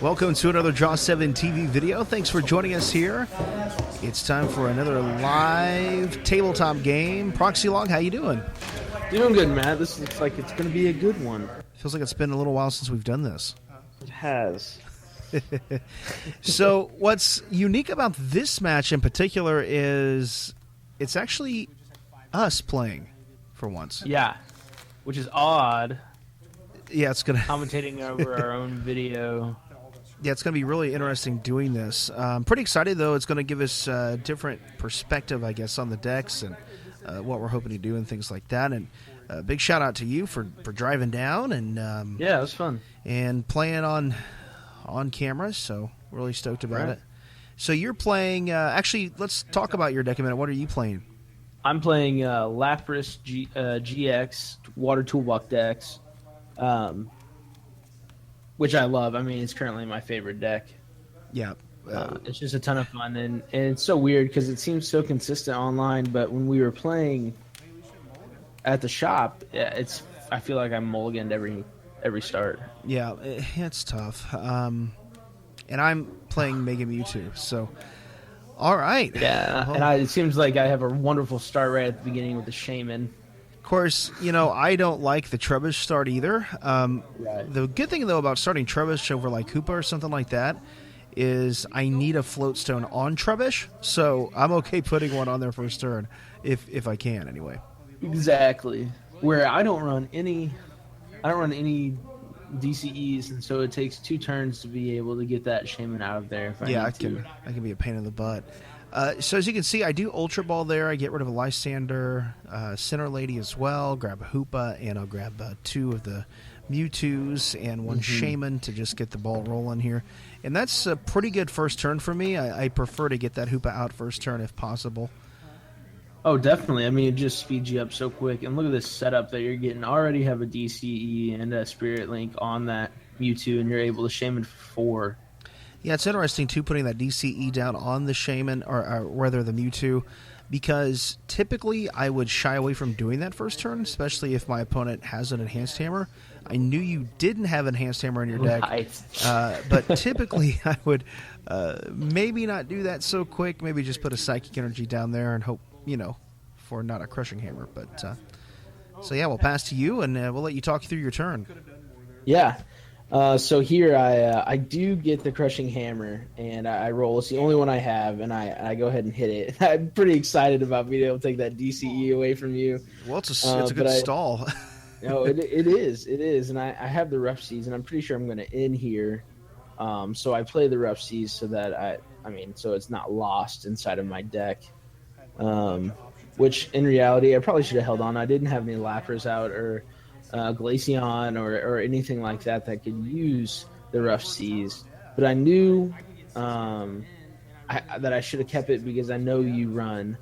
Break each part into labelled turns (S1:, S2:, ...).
S1: Welcome to another Draw 7 TV video. Thanks for joining us here. It's time for another live tabletop game. Proxylog, how you doing?
S2: Doing good, Matt. This looks like it's going to be a good one.
S1: Feels like it's been a little while since we've done this.
S2: It has.
S1: So what's unique about this match in particular is it's actually us playing for once.
S2: Yeah, which is odd.
S1: Yeah, it's gonna
S2: Commentating over our own video.
S1: Yeah, it's going to be really interesting doing this. I'm pretty excited, though. It's going to give us a different perspective, I guess, on the decks and what we're hoping to do and things like that. And big shout-out to you for driving down and
S2: Yeah, it was fun.
S1: And playing on camera, so really stoked about it. So you're playing... actually, let's talk about your deck a minute. What are you playing?
S2: I'm playing Lapras GX Water Toolbox decks. Which I love. I mean, it's currently my favorite deck.
S1: Yeah.
S2: It's just a ton of fun, and it's so weird because it seems so consistent online, but when we were playing at the shop, I feel like I'm mulliganed every start.
S1: Yeah, it's tough. And I'm playing Mega Mewtwo, so... All right.
S2: Yeah, and it seems like I have a wonderful start right at the beginning with the Shaman.
S1: Of course, you know, I don't like the Trubbish start either.
S2: Right.
S1: The good thing, though, about starting Trubbish over like Koopa or something like that is I need a Floatstone on Trubbish, so I'm okay putting one on their first turn, if I can, anyway.
S2: Exactly. Where I don't run any DCEs, and so it takes 2 turns to be able to get that Shaman out of there.
S1: I can be a pain in the butt. So as you can see, I do Ultra Ball there. I get rid of a Lysander, Center Lady as well, grab a Hoopa, and I'll grab 2 of the Mewtwo's and 1 Shaman to just get the ball rolling here. And that's a pretty good first turn for me. I prefer to get that Hoopa out first turn if possible.
S2: Oh, definitely. I mean, it just speeds you up so quick. And look at this setup that you're getting. Already have a DCE and a Spirit Link on that Mewtwo, and you're able to Shaman for 4.
S1: Yeah, it's interesting, too, putting that DCE down on the Shaman, or rather the Mewtwo, because typically I would shy away from doing that first turn, especially if my opponent has an Enhanced Hammer. I knew you didn't have Enhanced Hammer in your deck,
S2: right.
S1: But typically I would maybe not do that so quick, maybe just put a Psychic Energy down there and hope, for not a Crushing Hammer. But so yeah, we'll pass to you, and we'll let you talk through your turn.
S2: Yeah. So here I do get the Crushing Hammer, and I roll. It's the only one I have, and I go ahead and hit it. I'm pretty excited about being able to take that DCE away from you.
S1: Well, it's a good stall.
S2: No, it is, and I have the Rough Seas, and I'm pretty sure I'm going to end here. So I play the Rough Seas so that so it's not lost inside of my deck. Which in reality I probably should have held on. I didn't have any Lapras out or Glaceon or anything like that could use the Rough Seas, but I knew that I should have kept it because I know you run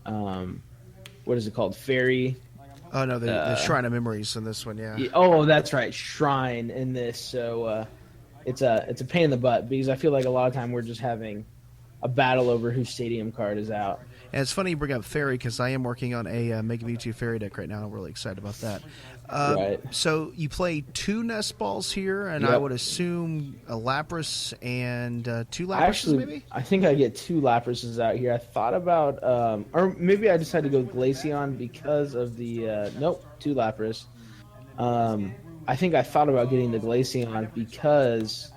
S2: what is it called, Fairy?
S1: Oh no, the Shrine of Memories in this one. Yeah.
S2: Oh, that's right, Shrine in this. So it's a pain in the butt because I feel like a lot of time we're just having a battle over whose Stadium card is out.
S1: And it's funny you bring up Fairy because I am working on a Mega Mewtwo Fairy deck right now. I'm really excited about that.
S2: Right.
S1: So you play 2 Nest Balls here, and
S2: Yep.
S1: I would assume a Lapras and 2 Laprases, maybe?
S2: I think I get 2 Laprases out here. I thought about, or maybe I decided to go Glaceon because of the, nope, 2 Lapras. I think I thought about getting the Glaceon because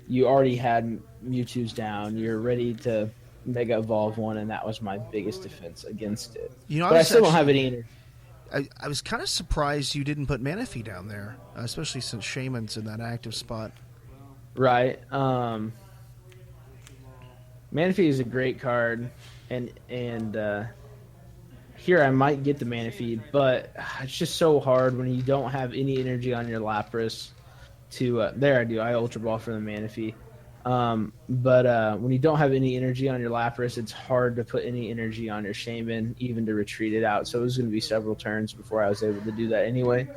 S2: you already had Mewtwo's down. You're ready to Mega Evolve one, and that was my biggest defense against it. But I still don't have any energy.
S1: I was kind of surprised you didn't put Manaphy down there, especially since Shaman's in that active spot.
S2: Right. Manaphy is a great card, and here I might get the Manaphy, but it's just so hard when you don't have any energy on your Lapras to... there I do. I Ultra Ball for the Manaphy. But when you don't have any energy on your Lapras, it's hard to put any energy on your Shaman, even to retreat it out. So it was going to be several turns before I was able to do that anyway,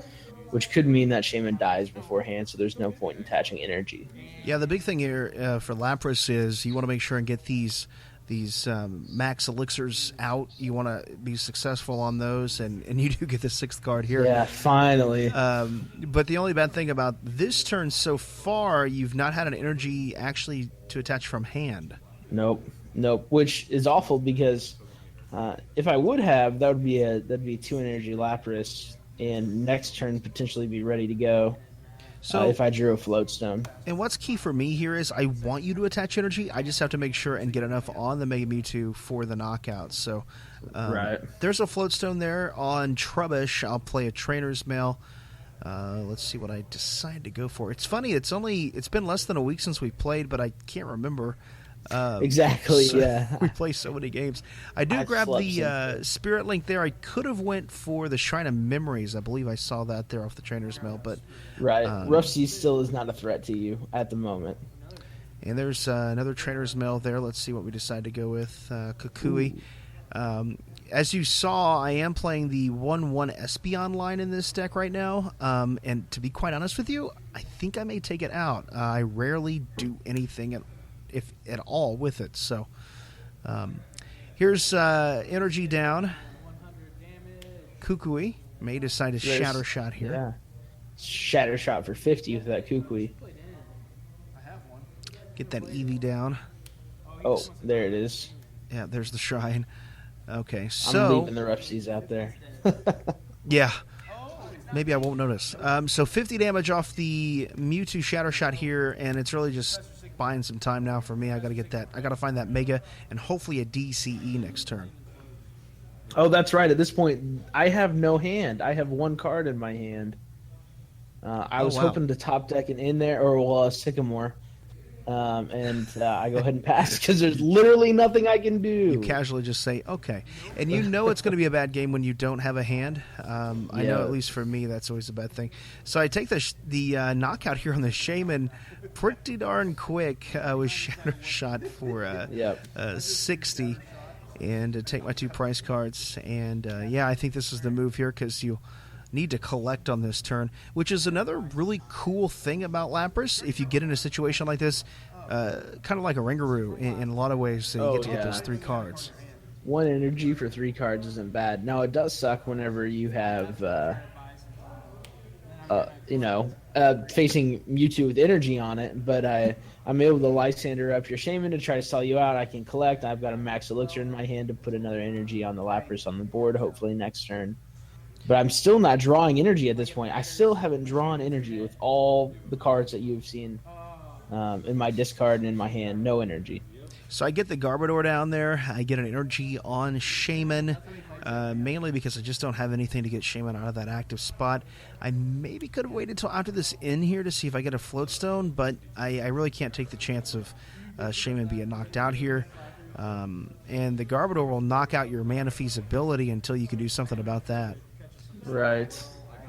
S2: which could mean that Shaman dies beforehand, so there's no point in attaching energy.
S1: Yeah, the big thing here for Lapras is you want to make sure and get these these max elixirs out. You want to be successful on those, and you do get the 6th card here.
S2: Yeah, finally.
S1: But the only bad thing about this turn so far, you've not had an energy actually to attach from hand.
S2: Nope. Which is awful because if I would have, that'd be 2 energy Lapras, and next turn potentially be ready to go.
S1: So
S2: if I drew a float stone.
S1: And what's key for me here is I want you to attach energy. I just have to make sure and get enough on the Mega Mewtwo for the knockout. So
S2: right.
S1: There's a float stone there on Trubbish. I'll play a Trainer's Mail. Let's see what I decide to go for. It's funny. It's been less than a week since we played, but I can't remember.
S2: Exactly, yeah.
S1: We play so many games. I grab the Spirit Link there. I could have went for the Shrine of Memories. I believe I saw that there off the Trainer's Mail. But
S2: right. Rough Sea still is not a threat to you at the moment.
S1: And there's another Trainer's Mail there. Let's see what we decide to go with. Kukui. As you saw, I am playing the 1/1 Espeon line in this deck right now. And to be quite honest with you, I think I may take it out. I rarely do anything if at all with it. So here's energy down. Kukui may decide to Shatter Shot here.
S2: Yeah. Shatter Shot for 50 with that Kukui.
S1: Get that Eevee down.
S2: Oh, there it is.
S1: Yeah, there's the Shrine. Okay, so
S2: I'm leaving the Rough Seas out there.
S1: Yeah. Maybe I won't notice. So 50 damage off the Mewtwo Shatter Shot here, and it's really just buying some time now for me. I got to get that. I got to find that Mega and hopefully a DCE next turn.
S2: Oh, that's right. At this point, I have no hand. I have 1 card in my hand. I was hoping to top deck an in there or Sycamore. And I go ahead and pass because there's literally nothing I can do.
S1: You casually just say, okay. And you know it's going to be a bad game when you don't have a hand. I know, at least for me, that's always a bad thing. So I take the knockout here on the Shaman pretty darn quick with Shatter Shot for 60. And to take my 2 price cards. And, I think this is the move here because you need to collect on this turn, which is another really cool thing about Lapras. If you get in a situation like this, kind of like a Ringaroo in a lot of ways, so you get to get those 3 cards.
S2: 1 energy for 3 cards isn't bad. Now, it does suck whenever you have, facing Mewtwo with energy on it, but I'm able to Lysander up your Shaman to try to stall you out. I can collect. I've got a max elixir in my hand to put another energy on the Lapras on the board, hopefully next turn. But I'm still not drawing energy at this point. I still haven't drawn energy with all the cards that you've seen in my discard and in my hand. No energy.
S1: So I get the Garbodor down there. I get an energy on Shaman, mainly because I just don't have anything to get Shaman out of that active spot. I maybe could have waited till after this in here to see if I get a Float Stone, but I really can't take the chance of Shaman being knocked out here. And the Garbodor will knock out your Manaphy's ability until you can do something about that.
S2: Right.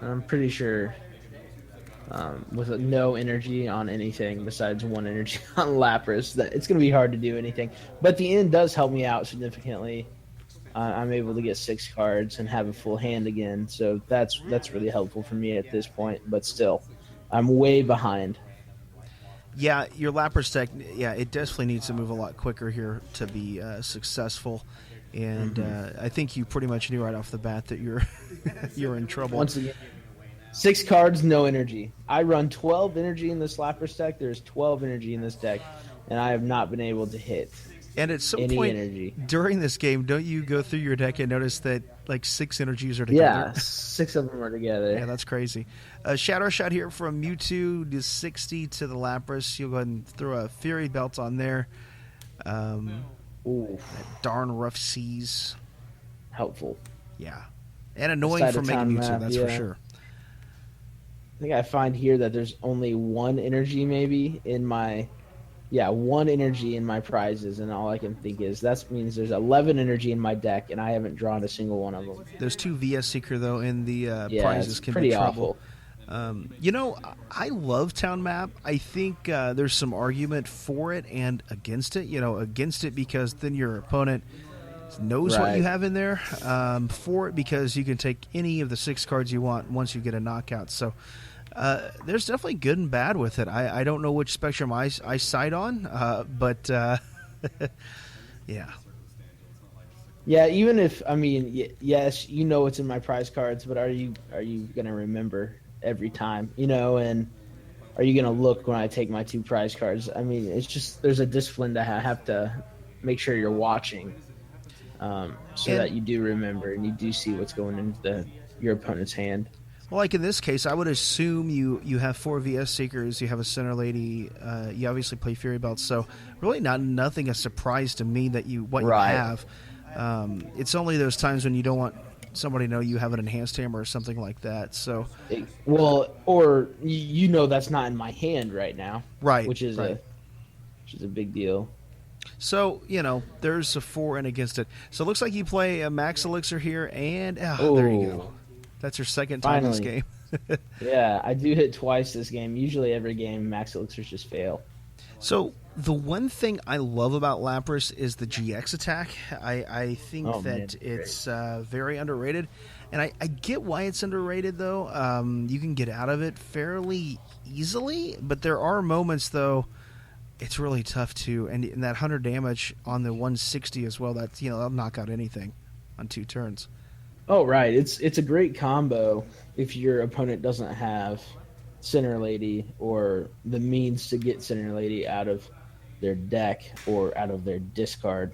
S2: I'm pretty sure with no energy on anything besides 1 energy on Lapras, that it's going to be hard to do anything. But the end does help me out significantly. I'm able to get 6 cards and have a full hand again, so that's really helpful for me at this point. But still, I'm way behind.
S1: Yeah, your Lapras deck, it definitely needs to move a lot quicker here to be successful. And I think you pretty much knew right off the bat that you're in trouble.
S2: Once again, 6 cards, no energy. I run 12 energy in this Lapras deck. There's 12 energy in this deck, and I have not been able to hit
S1: and at some
S2: any
S1: point
S2: energy.
S1: During this game, don't you go through your deck and notice that like 6 energies are together?
S2: Yeah, 6 of them are together.
S1: Yeah, that's crazy. Shadow Shot here from Mewtwo to 60 to the Lapras. You'll go ahead and throw a Fury Belt on there.
S2: Ooh,
S1: darn Rough Seas.
S2: Helpful.
S1: Yeah. And annoying for making Mewtwo, that's for sure.
S2: I think I find here that there's only 1 energy maybe in my... Yeah, 1 energy in my prizes, and all I can think is that means there's 11 energy in my deck, and I haven't drawn a single one of them.
S1: Those 2 VS Seeker, though, in the prizes can
S2: pretty
S1: be trouble.
S2: Awful.
S1: I love Town Map. I think there's some argument for it and against it. Against it because then your opponent knows what you have in there. For it because you can take any of the 6 cards you want once you get a knockout. So there's definitely good and bad with it. I don't know which spectrum I side on, but Yeah.
S2: Yeah, even if I mean, yes, you know what's in my prize cards, but are you gonna remember every time? And are you gonna look when I take my 2 prize cards? I mean, it's just there's a discipline to have to make sure you're watching, so
S1: And
S2: that you do remember and you do see what's going into your opponent's hand.
S1: well, like in this case, I would assume you have 4 VS Seekers, you have a Center Lady, you obviously play Fury Belts, so really nothing a surprise to me that you
S2: Right.
S1: have. It's only those times when you don't want somebody to know you have an enhanced hammer or something like that. So
S2: Or that's not in my hand right now,
S1: right,
S2: which is
S1: right.
S2: a big deal.
S1: So there's a for and against it. So it looks like you play a Max Elixir here, and there you go. That's your second time in this game.
S2: Yeah, I do hit twice this game. Usually every game, Max Elixirs just fail.
S1: So the one thing I love about Lapras is the GX attack. I think it's very underrated. And I get why it's underrated, though. You can get out of it fairly easily, but there are moments, though, it's really tough to. And that 100 damage on the 160 as well, that'll knock out anything on 2 turns.
S2: Oh, right. It's a great combo if your opponent doesn't have Center Lady or the means to get Center Lady out of their deck or out of their discard.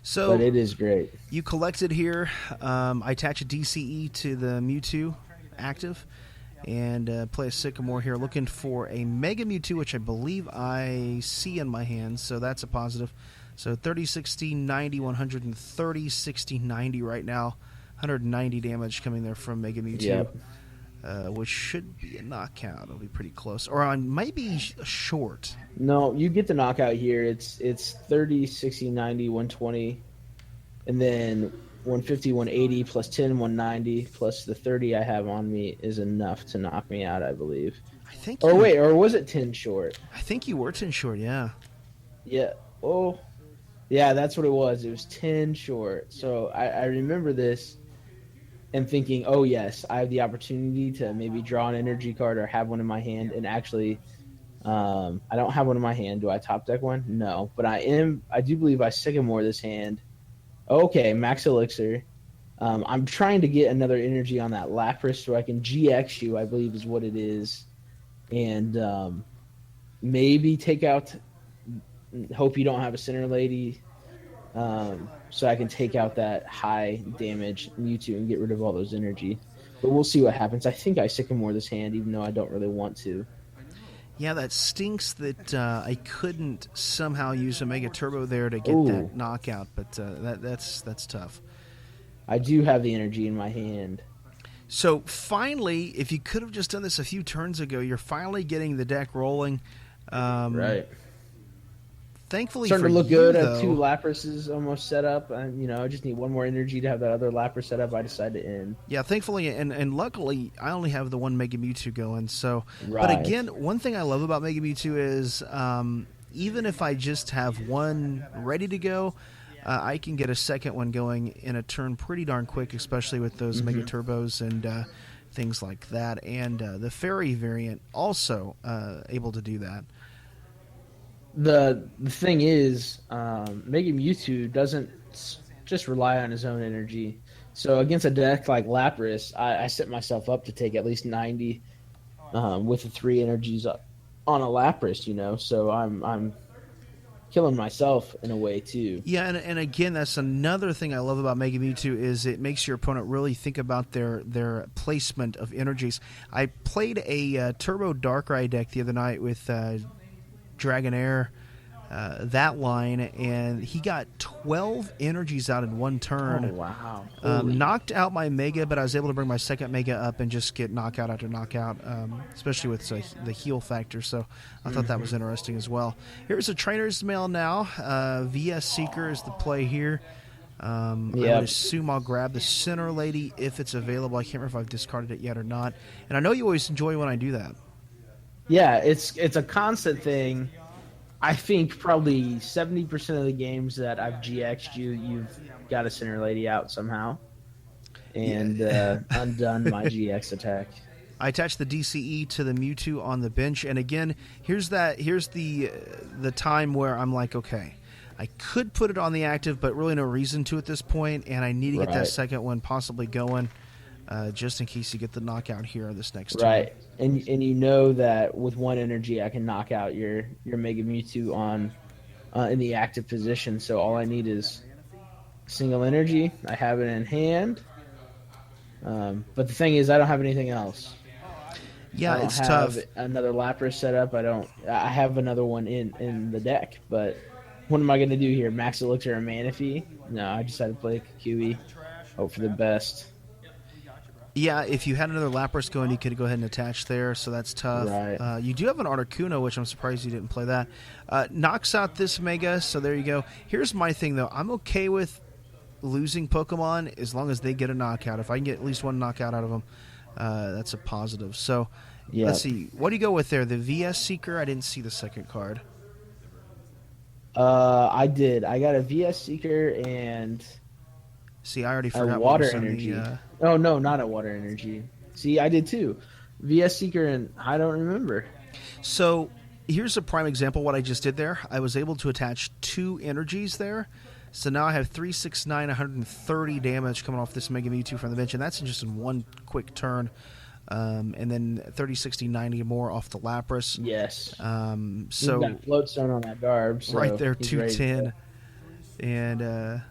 S1: So,
S2: but it is great.
S1: You collected here. I attach a DCE to the Mewtwo active and play a Sycamore here, looking for a Mega Mewtwo, which I believe I see in my hands, so that's a positive. So 30, 60, 90, 130, 60, 90 right now. 190 damage coming there from Mega Mewtwo, which should be a knockout. It'll be pretty close. Or I might be short.
S2: No, you get the knockout here. It's 30, 60, 90, 120, and then 150, 180, plus 10, 190, plus the 30 I have on me is enough to knock me out, I believe.
S1: I think.
S2: Or was it 10 short?
S1: I think you were 10 short, yeah.
S2: Yeah. Oh, yeah, that's what it was. It was 10 short. So I remember this and thinking, oh, yes, I have the opportunity to maybe draw an energy card or have one in my hand. And actually, I don't have one in my hand. Do I top deck one? No. But I do believe I Sycamore this hand. Okay, Max Elixir. I'm trying to get another energy on that Lapras so I can GX you, I believe is what it is. And maybe take out, hope you don't have a Center Lady, so I can take out that high damage Mewtwo and get rid of all those energy. But we'll see what happens. I think I Sycamore this hand, even though I don't really want to.
S1: Yeah, that stinks that I couldn't somehow use a Mega Turbo there to get that knockout, but that's tough.
S2: I do have the energy in my hand.
S1: So finally, if you could have just done this a few turns ago, you're finally getting the deck rolling.
S2: Right.
S1: Thankfully,
S2: starting
S1: for
S2: to look
S1: you,
S2: good.
S1: though,
S2: 2 Laprases almost set up, and I just need one more energy to have that other Lapras set up. I decided to end.
S1: Yeah, thankfully, and luckily, I only have the one Mega Mewtwo going. So,
S2: right.
S1: But again, one thing I love about Mega Mewtwo is even if I just have one ready to go, I can get a second one going in a turn pretty darn quick, especially with those Mega Turbos and things like that. And the Fairy variant also able to do that.
S2: The thing is, Mega Mewtwo doesn't just rely on his own energy. So against a deck like Lapras, I set myself up to take at least 90 with the 3 energies on a Lapras, So I'm killing myself in a way too.
S1: Yeah, and again, that's another thing I love about Mega Mewtwo is it makes your opponent really think about their placement of energies. I played a Turbo Darkrai deck the other night with Dragonair, that line, and he got 12 energies out in one turn.
S2: Oh, wow.
S1: Knocked out my Mega, but I was able to bring my second Mega up and just get knockout after knockout, especially with the heal factor, so I thought that was interesting as well. Here's a Trainer's Mail now. VS Seeker is the play here. I would assume I'll grab the Center Lady if it's available. I can't remember if I've discarded it yet or not. And I know you always enjoy when I do that.
S2: Yeah, it's a constant thing. I think probably 70% of the games that I've GX'd you've got a Center Lady out somehow and undone my GX attack.
S1: I attached the DCE to the Mewtwo on the bench, and again, here's the time where I'm like, okay, I could put it on the active, but really no reason to at this point, and I need to get that
S2: Right.
S1: second one possibly going, just in case you get the knockout here this next
S2: Right.
S1: turn.
S2: And you know that with one energy, I can knock out your Mega Mewtwo on in the active position. So all I need is single energy. I have it in hand. But the thing is, I don't have anything else.
S1: Yeah,
S2: I don't
S1: it's
S2: have
S1: tough.
S2: another Lapras set up. I have another one in the deck, but what am I going to do here? Max Elixir or Manaphy? No, I decided to play QE. Hope for the best.
S1: Yeah, if you had another Lapras going, you could go ahead and attach there, so that's tough.
S2: Right.
S1: You do have an Articuno, which I'm surprised you didn't play that. Knocks out this Mega, so there you go. Here's my thing, though. I'm okay with losing Pokemon as long as they get a knockout. If I can get at least one knockout out of them, that's a positive. So,
S2: Yep.
S1: Let's see. What do you go with there? The VS Seeker? I didn't see the second card.
S2: I did. I got a VS Seeker and
S1: See, I already
S2: a
S1: forgot what
S2: Water
S1: was on
S2: Energy.
S1: the,
S2: Oh, no, not a Water Energy. See, I did too. VS Seeker and I don't remember.
S1: So here's a prime example of what I just did there. I was able to attach 2 energies there. So now I have 3, 6, 9, 130 damage coming off this Mega Mewtwo from the bench, and that's just in one quick turn. And then 30, 60, 90 more off the Lapras.
S2: Yes.
S1: So
S2: He's got Floatstone on that Garb. So
S1: right there,
S2: he's ready to
S1: 210.
S2: go.
S1: And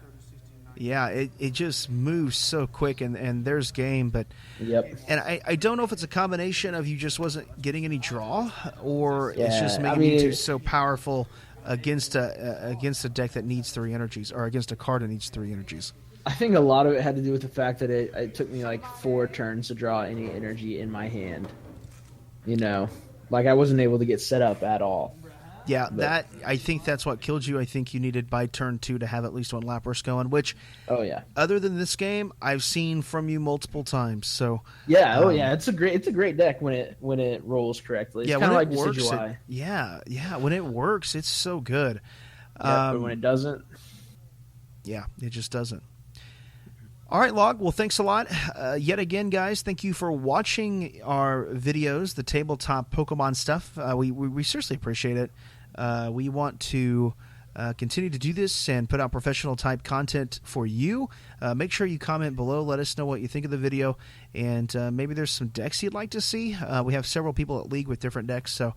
S1: yeah, it just moves so quick, and there's game. But
S2: Yep.
S1: and I don't know if it's a combination of you just wasn't getting any draw, or it's
S2: Yeah,
S1: just
S2: I
S1: Mega
S2: mean,
S1: Mewtwo so powerful against a deck that needs 3 energies, or against a card that needs 3 energies.
S2: I think a lot of it had to do with the fact that it took me like 4 turns to draw any energy in my hand. You know, like I wasn't able to get set up at all.
S1: Yeah,
S2: But-
S1: I think that's what killed you. I think you needed by turn 2 to have at least one Lapras going, which,
S2: Oh yeah,
S1: other than this game, I've seen from you multiple times. So
S2: yeah, yeah. It's a great deck when it rolls correctly. It's
S1: yeah,
S2: kind
S1: when
S2: of
S1: it
S2: like
S1: works,
S2: Decidueye.
S1: when it works, it's so good.
S2: Yeah, but when it doesn't,
S1: Yeah, it just doesn't. All right, Log. Well, thanks a lot. Yet again, guys, thank you for watching our videos, the tabletop Pokemon stuff. We seriously appreciate it. We want to continue to do this and put out professional type content for you. Make sure you comment below. Let us know what you think of the video. And maybe there's some decks you'd like to see. We have several people at League with different decks, so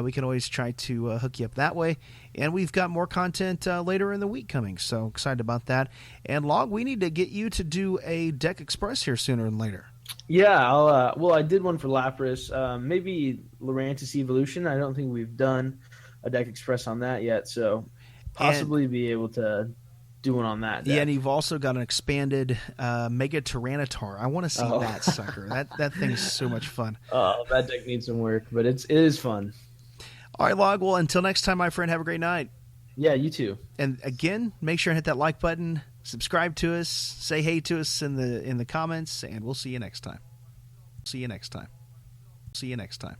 S1: we can always try to hook you up that way. And we've got more content later in the week coming, so excited about that. And Log, we need to get you to do a Deck Express here sooner than later.
S2: yeah. I'll well, I did one for Lapras. Maybe Lurantis Evolution. I don't think we've done a Deck Express on that yet, so possibly be able to do one on that deck.
S1: Yeah, and you've also got an expanded Mega Tyranitar. I want to see that sucker. That thing's so much fun.
S2: Oh, that deck needs some work, but it is fun.
S1: All right, Log. Well, until next time, my friend, have a great night.
S2: Yeah, you too.
S1: And again, make sure and hit that like button, subscribe to us, say hey to us in the comments, and we'll see you next time. See you next time. See you next time.